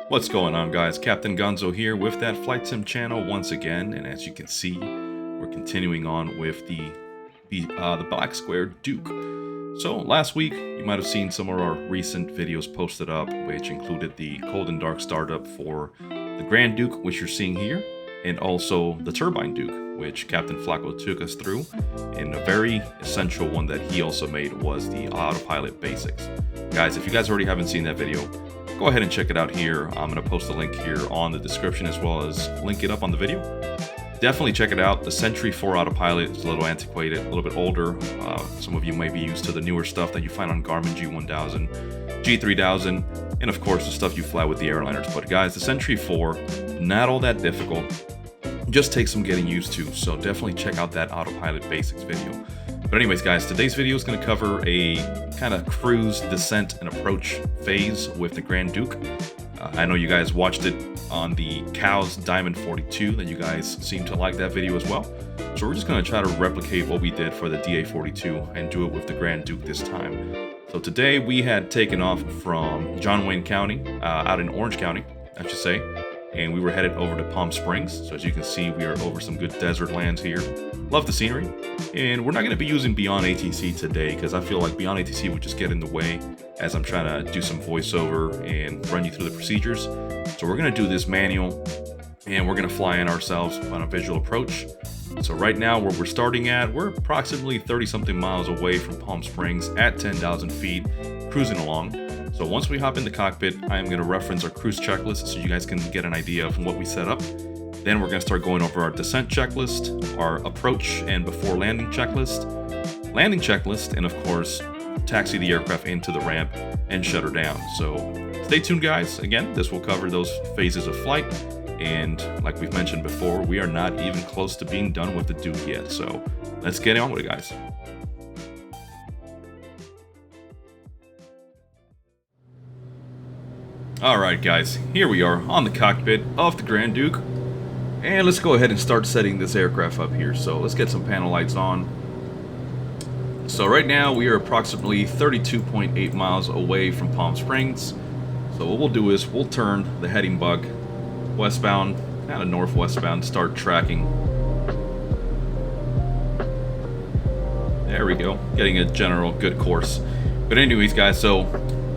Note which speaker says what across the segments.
Speaker 1: What's going on, guys? Captain Gonzo here with that Flight Sim channel once again, and as you can see, we're continuing on with the blacksquare Duke. So last week, you might have seen some of our recent videos posted up, which included the cold and dark startup for the Grand Duke, which you're seeing here, and also the Turbine Duke, which Captain Flacco took us through. And a very essential one that he also made was the autopilot basics. Guys, if you guys already haven't seen that video, go ahead and check it out here. I'm going to post a link here on the description as well as link it up on the video. Definitely check it out. The Sentry 4 autopilot is a little antiquated, a little bit older. Some of you may be used to the newer stuff that you find on Garmin G1000, G3000, and of course the stuff you fly with the airliners. But guys, the Sentry 4, not all that difficult. Just takes some getting used to, so definitely check out that autopilot basics video. But anyways, guys, today's video is going to cover a kind of cruise, descent, and approach phase with the Grand Duke. I know you guys watched it on the Cow's Diamond 42, that you guys seem to like that video as well. So we're just going to try to replicate what we did for the DA42 and do it with the Grand Duke this time. So today we had taken off from John Wayne County, out in Orange County, I should say. And we were headed over to Palm Springs. So as you can see, we are over some good desert lands here. Love the scenery. And we're not going to be using Beyond ATC today because I feel like Beyond ATC would just get in the way as I'm trying to do some voiceover and run you through the procedures. So we're going to do this manual and we're going to fly in ourselves on a visual approach. So right now where we're starting at, we're approximately 30 something miles away from Palm Springs at 10,000 feet, cruising along. So once we hop in the cockpit, I am going to reference our cruise checklist so you guys can get an idea of what we set up. Then we're going to start going over our descent checklist, our approach and before landing checklist, and of course, taxi the aircraft into the ramp and shut her down. So stay tuned, guys. Again, this will cover those phases of flight. And like we've mentioned before, we are not even close to being done with the Duke yet. So let's get on with it, guys. Alright guys, here we are on the cockpit of the Grand Duke, and let's go ahead and start setting this aircraft up here. So let's get some panel lights on. So right now we are approximately 32.8 miles away from Palm Springs. So what we'll do is we'll turn the heading bug westbound, kind of northwestbound, start tracking. There we go, getting a general good course. But anyways guys, so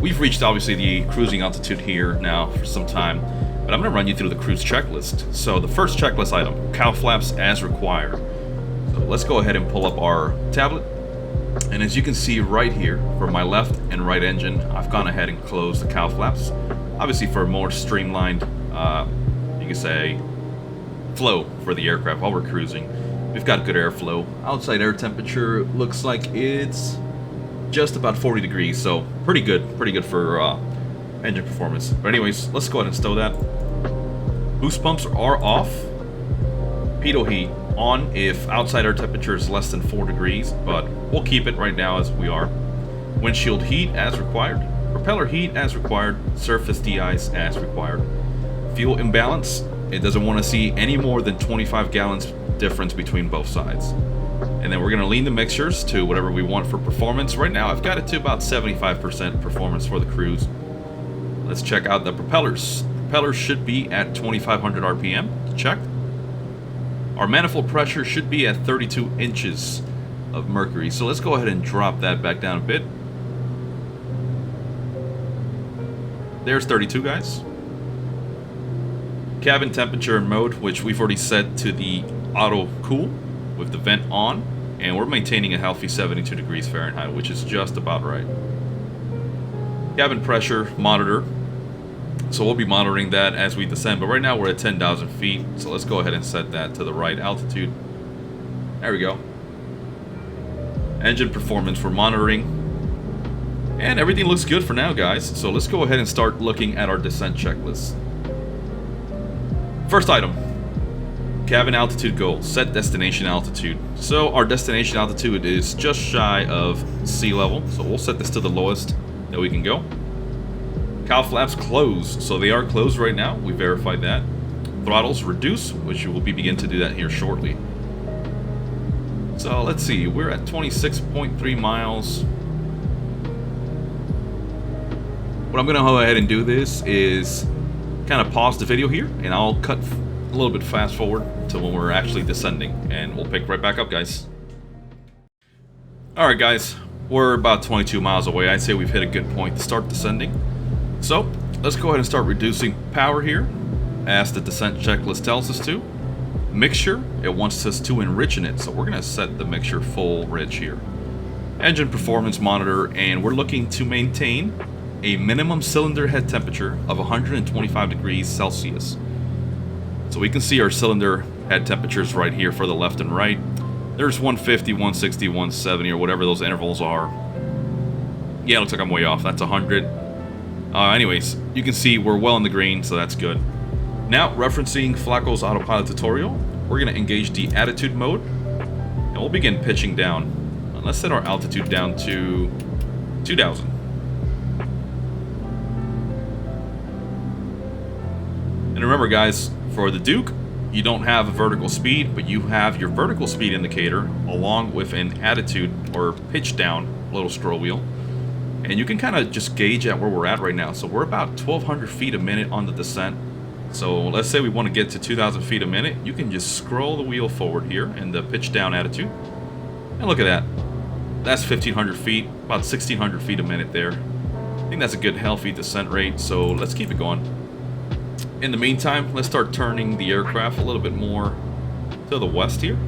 Speaker 1: we've reached obviously the cruising altitude here now for some time, but I'm going to run you through the cruise checklist. So the first checklist item, cow flaps as required. So let's go ahead and pull up our tablet. And as you can see right here, for my left and right engine, I've gone ahead and closed the cow flaps. Obviously for a more streamlined, you can say, flow for the aircraft while we're cruising. We've got good airflow. Outside air temperature looks like it's just about 40 degrees, so pretty good for engine performance. But anyways, let's go ahead and stow that. Boost pumps are off. Pitot heat on if outside air temperature is less than 4 degrees, but we'll keep it right now as we are. Windshield heat as required. Propeller heat as required. Surface de-ice as required. Fuel imbalance. It doesn't want to see any more than 25 gallons difference between both sides. And then we're going to lean the mixtures to whatever we want for performance. Right now, I've got it to about 75% performance for the cruise. Let's check out the propellers. Propellers should be at 2,500 RPM. Check. Our manifold pressure should be at 32 inches of mercury. So let's go ahead and drop that back down a bit. There's 32, guys. Cabin temperature mode, which we've already set to the auto cool with the vent on, and we're maintaining a healthy 72 degrees Fahrenheit, which is just about right. Cabin pressure monitor, so we'll be monitoring that as we descend, but right now we're at 10,000 feet, so let's go ahead and set that to the right altitude. There we go. Engine performance we're monitoring, and everything looks good for now, guys. So let's go ahead and start looking at our descent checklist. First item, cabin altitude goal, set destination altitude. So our destination altitude is just shy of sea level, so we'll set this to the lowest that we can go. Cow flaps closed, so they are closed right now. We verified that. Throttles reduce, which we will begin to do that here shortly. So let's see, we're at 26.3 miles. What I'm going to go ahead and do this is kind of pause the video here, and I'll cut a little bit fast forward to when we're actually descending, and we'll pick right back up, guys. Alright guys, we're about 22 miles away. I'd say we've hit a good point to start descending. So, let's go ahead and start reducing power here, as the descent checklist tells us to. Mixture, it wants us to enrich in it, so we're going to set the mixture full rich here. Engine performance monitor, and we're looking to maintain a minimum cylinder head temperature of 125 degrees Celsius. So we can see our cylinder head temperatures right here for the left and right. There's 150, 160, 170, or whatever those intervals are. Yeah, it looks like I'm way off. That's 100. Anyways, you can see we're well in the green, so that's good. Now, referencing Flacco's autopilot tutorial, we're going to engage the attitude mode, and we'll begin pitching down. Let's set our altitude down to 2,000. And remember guys, for the Duke, you don't have a vertical speed, but you have your vertical speed indicator along with an attitude or pitch down little scroll wheel. And you can kind of just gauge at where we're at right now. So we're about 1,200 feet a minute on the descent. So let's say we want to get to 2,000 feet a minute. You can just scroll the wheel forward here in the pitch down attitude. And look at that. That's 1,500 feet, about 1,600 feet a minute there. I think that's a good healthy descent rate, so let's keep it going. In the meantime, let's start turning the aircraft a little bit more to the west here.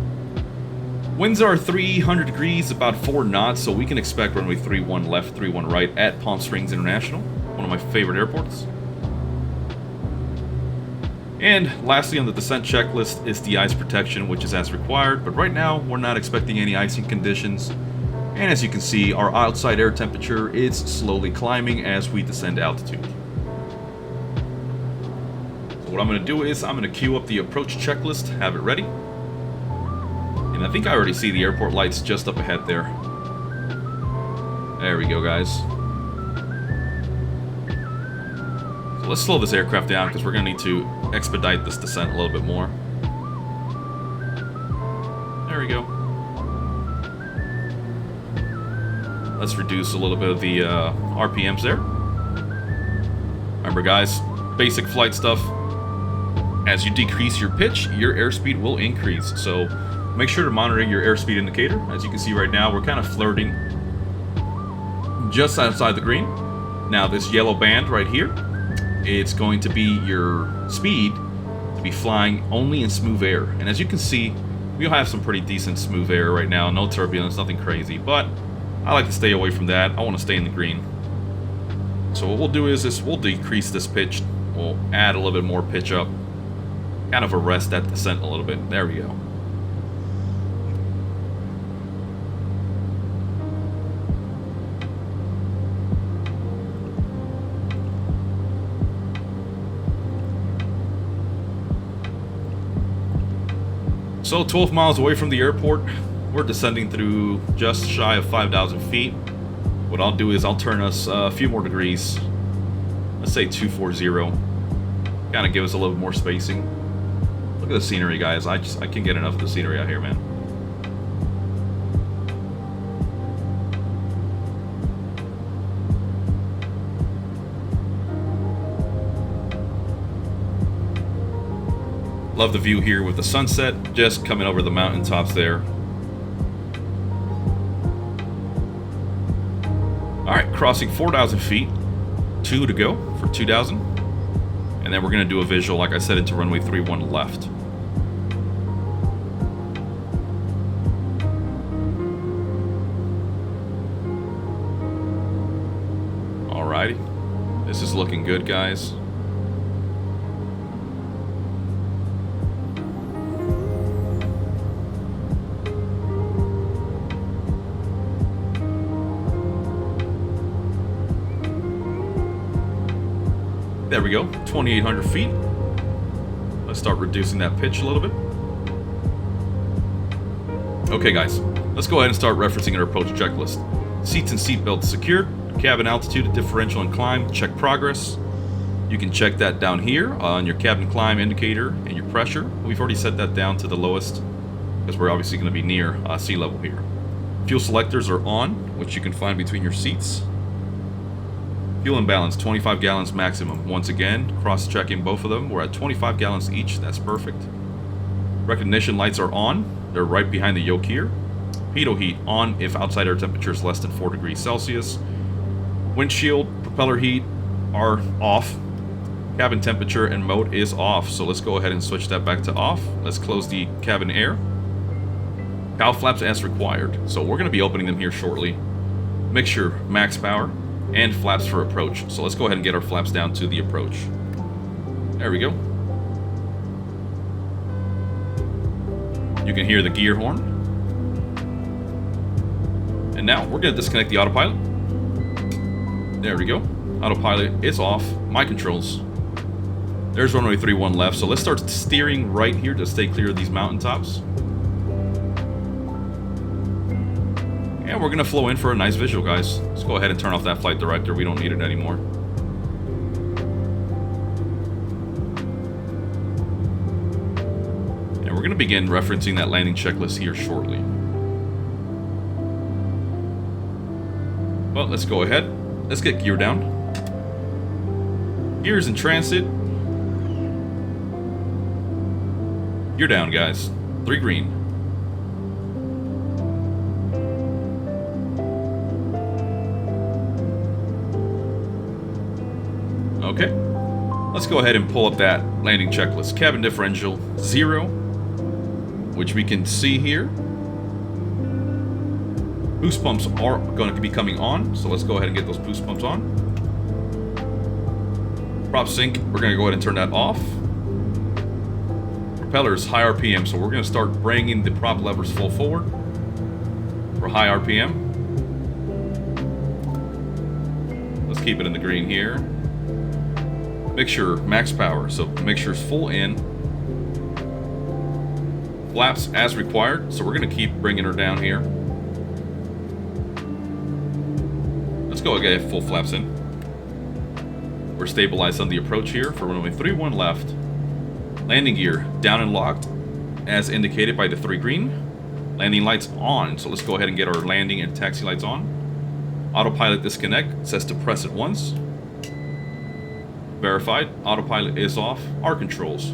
Speaker 1: Winds are 300 degrees, about 4 knots, so we can expect runway 31 left, 31 right at Palm Springs International, one of my favorite airports. And lastly on the descent checklist is the ice protection, which is as required, but right now we're not expecting any icing conditions. And as you can see, our outside air temperature is slowly climbing as we descend altitude. So what I'm going to do is I'm going to queue up the approach checklist, have it ready. And I think I already see the airport lights just up ahead there. There we go, guys. So let's slow this aircraft down because we're going to need to expedite this descent a little bit more. There we go. Let's reduce a little bit of the RPMs there. Remember guys, basic flight stuff. As you decrease your pitch, your airspeed will increase. So make sure to monitor your airspeed indicator. As you can see right now, we're kind of flirting just outside the green. Now this yellow band right here, it's going to be your speed to be flying only in smooth air. And as you can see, we'll have some pretty decent smooth air right now. No turbulence, nothing crazy, but I like to stay away from that. I want to stay in the green. So what we'll do is we'll decrease this pitch. We'll add a little bit more pitch up. Kind of arrest that descent a little bit. There we go. So 12 miles away from the airport, we're descending through just shy of 5,000 feet. What I'll do is I'll turn us a few more degrees. Let's say 240. Kind of give us a little bit more spacing. Look at the scenery, guys. I can't get enough of the scenery out here, man. Love the view here with the sunset just coming over the mountaintops there. Alright, crossing 4,000 feet. 2 to go for 2,000. And then we're going to do a visual, like I said, into runway 31 left. Alrighty. This is looking good, guys. There we go, 2,800 feet. Let's start reducing that pitch a little bit. Okay guys, let's go ahead and start referencing our approach checklist. Seats and seatbelts secured, cabin altitude, differential and climb, check progress. You can check that down here on your cabin climb indicator and your pressure. We've already set that down to the lowest because we're obviously going to be near sea level here. Fuel selectors are on, which you can find between your seats. Fuel imbalance, 25 gallons maximum. Once again, cross-checking both of them. We're at 25 gallons each. That's perfect. Recognition lights are on. They're right behind the yoke here. Pitot heat on if outside air temperature is less than 4 degrees Celsius. Windshield, propeller heat are off. Cabin temperature and mode is off. So let's go ahead and switch that back to off. Let's close the cabin air. Cowl flaps as required. So we're going to be opening them here shortly. Mixture, max power, and flaps for approach. So let's go ahead and get our flaps down to the approach. There we go. You can hear the gear horn. And now we're going to disconnect the autopilot. There we go. Autopilot is off. My controls. There's runway 31 left. So let's start steering right here to stay clear of these mountaintops. And we're going to flow in for a nice visual, guys. Let's go ahead and turn off that flight director. We don't need it anymore. And we're going to begin referencing that landing checklist here shortly. Well, let's go ahead. Let's get gear down. Gears in transit. Gear down, guys. 3 green. Okay, let's go ahead and pull up that landing checklist. Cabin differential 0, which we can see here. Boost pumps are going to be coming on, so let's go ahead and get those boost pumps on. Prop sync, we're going to go ahead and turn that off. Propellers, high RPM, so we're going to start bringing the prop levers full forward for high RPM. Let's keep it in the green here. Mixture, max power, so mixture's full in. Flaps as required, so we're going to keep bringing her down here. Let's go and get full flaps in. We're stabilized on the approach here for runway 31 left. Landing gear down and locked, as indicated by the 3 green. Landing lights on, so let's go ahead and get our landing and taxi lights on. Autopilot disconnect, says to press it once. Verified, autopilot is off, our controls.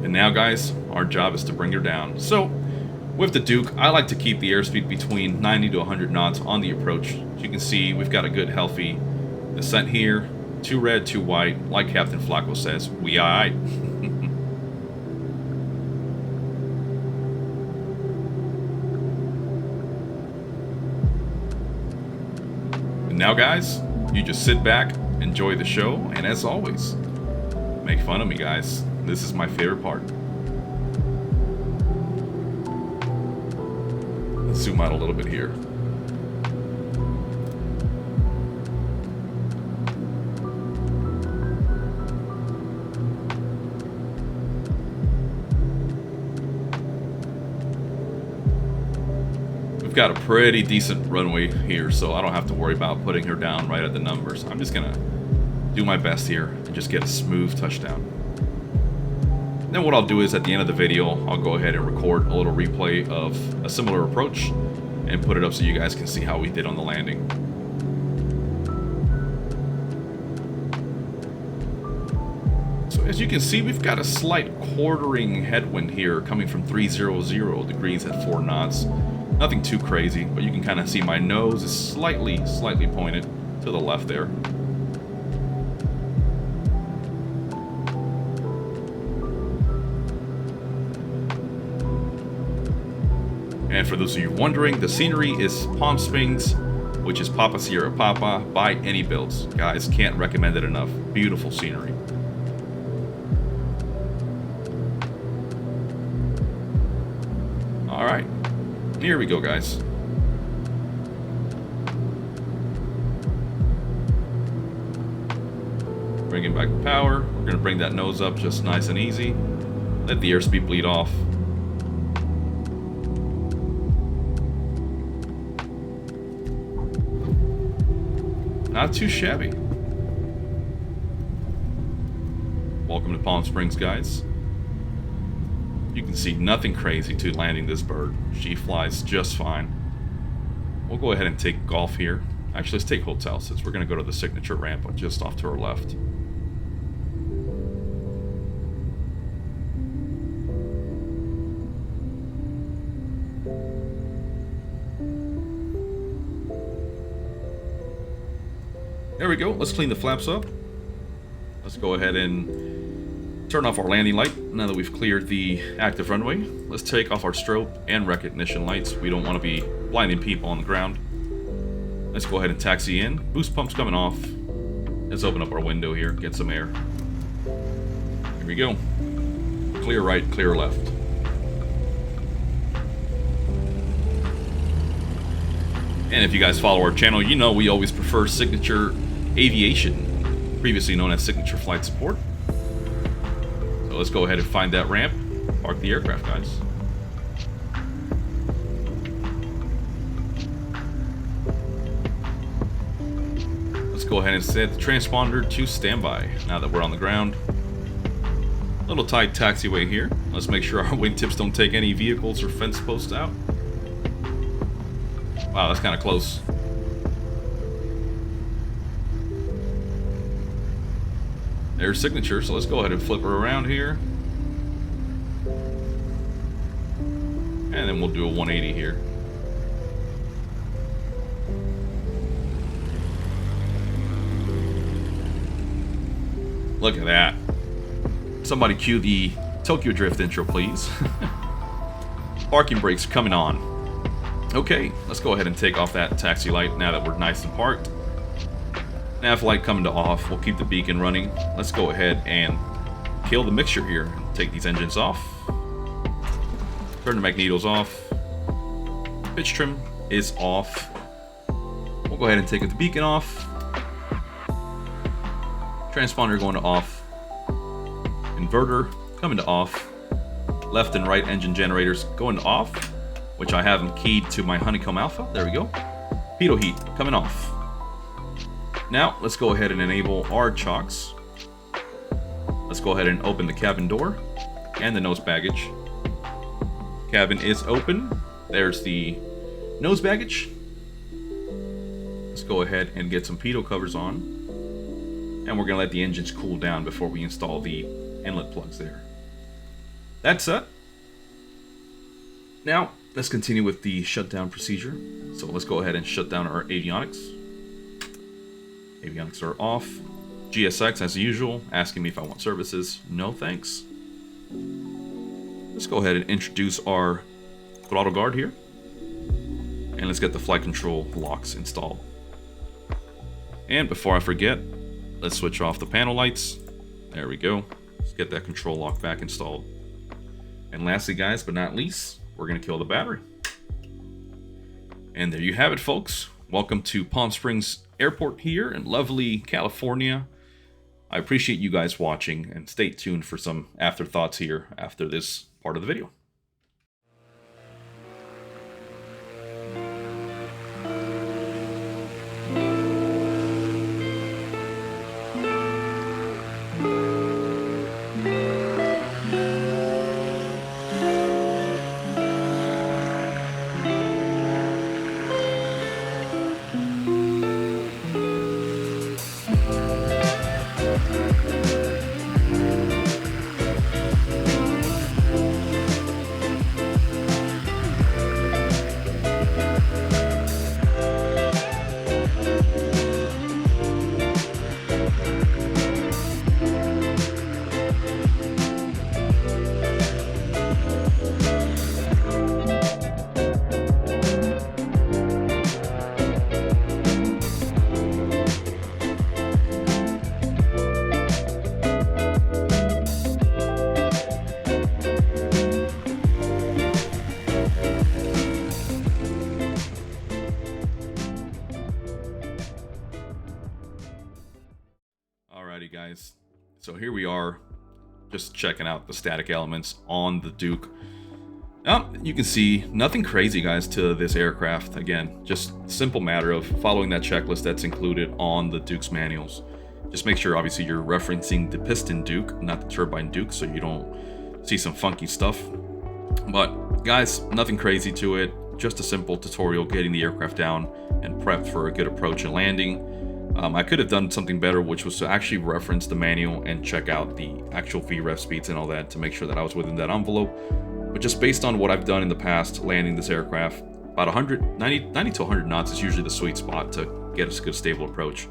Speaker 1: And now, guys, our job is to bring her down. So, with the Duke, I like to keep the airspeed between 90 to 100 knots on the approach. As you can see, we've got a good, healthy descent here. 2 red, 2 white. Like Captain Flacco says, we aight. And now, guys, you just sit back, enjoy the show, and as always, make fun of me, guys. This is my favorite part. Let's zoom out a little bit here. We've got a pretty decent runway here, so I don't have to worry about putting her down right at the numbers. I'm just gonna do my best here and just get a smooth touchdown. Then what I'll do is at the end of the video, I'll go ahead and record a little replay of a similar approach and put it up so you guys can see how we did on the landing. So as you can see, we've got a slight quartering headwind here coming from 300 degrees at 4 knots. Nothing too crazy, but you can kind of see my nose is slightly pointed to the left there. And for those of you wondering, the scenery is Palm Springs, which is Papa Sierra Papa by any builds. Guys, can't recommend it enough. Beautiful scenery. All right, here we go, guys. Bringing back the power. We're gonna bring that nose up just nice and easy. Let the airspeed bleed off. Not too shabby. Welcome to Palm Springs, guys. You can see nothing crazy to landing this bird. She flies just fine. We'll go ahead and take off here. Actually, let's take hotel since we're going to go to the signature ramp just off to our left. There we go. Let's clean the flaps up. Let's go ahead and turn off our landing light now that we've cleared the active runway. Let's take off our strobe and recognition lights. We don't want to be blinding people on the ground. Let's go ahead and taxi in. Boost pump's coming off. Let's open up our window here, get some air. Here we go. Clear right, clear left. And if you guys follow our channel, you know we always prefer Signature Aviation, previously known as Signature Flight Support. So let's go ahead and find that ramp, park the aircraft, guys. Let's go ahead and set the transponder to standby now that we're on the ground. Little tight taxiway here. Let's make sure our wingtips don't take any vehicles or fence posts out. Wow, that's kind of close. There's signature, so let's go ahead and flip her around here. And then we'll do a 180 here. Look at that. Somebody cue the Tokyo Drift intro, please. Parking brakes coming on. Okay, let's go ahead and take off that taxi light now that we're nice and parked. Nav light coming to off. We'll keep the beacon running. Let's go ahead and kill the mixture here. Take these engines off. Turn the magnetos off. Pitch trim is off. We'll go ahead and take the beacon off. Transponder going to off. Inverter coming to off. Left and right engine generators going to off, which I haven't keyed to my Honeycomb Alpha. There we go. Pitot heat coming off. Now, let's go ahead and enable our chocks. Let's go ahead and open the cabin door and the nose baggage. Cabin is open. There's the nose baggage. Let's go ahead and get some pitot covers on. And we're going to let the engines cool down before we install the inlet plugs there. That's it. Now, let's continue with the shutdown procedure. So let's go ahead and shut down our avionics. Avionics are off. GSX, as usual, asking me if I want services. No thanks. Let's go ahead and introduce our throttle guard here. And let's get the flight control locks installed. And before I forget, let's switch off the panel lights. There we go. Let's get that control lock back installed. And lastly, guys, but not least, we're going to kill the battery. And there you have it, folks. Welcome to Palm Springs Airport here in lovely California. I appreciate you guys watching, and stay tuned for some afterthoughts here after this part of the video. Alrighty, guys, so here we are, just checking out the static elements on the Duke. You can see nothing crazy, guys, to this aircraft. Again, just simple matter of following that checklist that's included on the Duke's manuals. Just make sure, obviously, you're referencing the piston Duke, not the turbine Duke, so you don't see some funky stuff. But guys, nothing crazy to it. just a simple tutorial getting the aircraft down and prepped for a good approach and landing. I could have done something better, which was to actually reference the manual and check out the actual VREF speeds and all that to make sure that I was within that envelope. But just based on what I've done in the past landing this aircraft, about 90 to 100 knots is usually the sweet spot to get a good stable approach.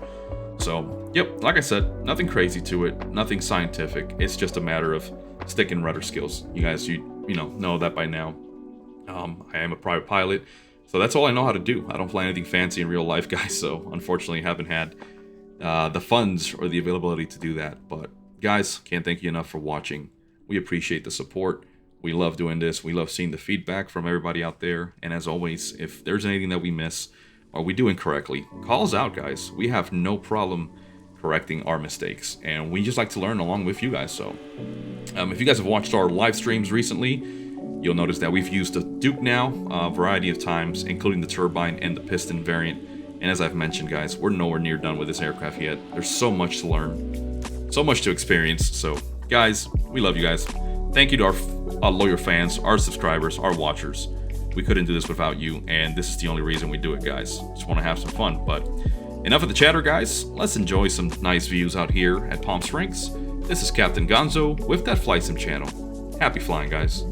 Speaker 1: So, yep, like I said, nothing crazy to it, nothing scientific. It's just a matter of stick and rudder skills. You guys, you know that by now. I am a private pilot, so that's all I know how to do. I don't fly anything fancy in real life, guys, so unfortunately haven't had the funds or the availability to do that. But guys, can't thank you enough for watching. We appreciate the support. We love doing this. We love seeing the feedback from everybody out there. And as always, if there's anything that we miss or we do incorrectly, call us out, guys. We have no problem correcting our mistakes, and we just like to learn along with you guys. So if you guys have watched our live streams recently, you'll notice that we've used the Duke now a variety of times, including the turbine and the piston variant. And as I've mentioned, guys, we're nowhere near done with this aircraft yet. There's so much to learn, so much to experience. So guys, we love you guys. Thank you to our loyal fans, our subscribers, our watchers. We couldn't do this without you, and this is the only reason we do it, guys. Just want to have some fun. But enough of the chatter, guys. Let's enjoy some nice views out here at Palm Springs. This is Captain Gonzo with that Flight Sim channel. Happy flying, guys.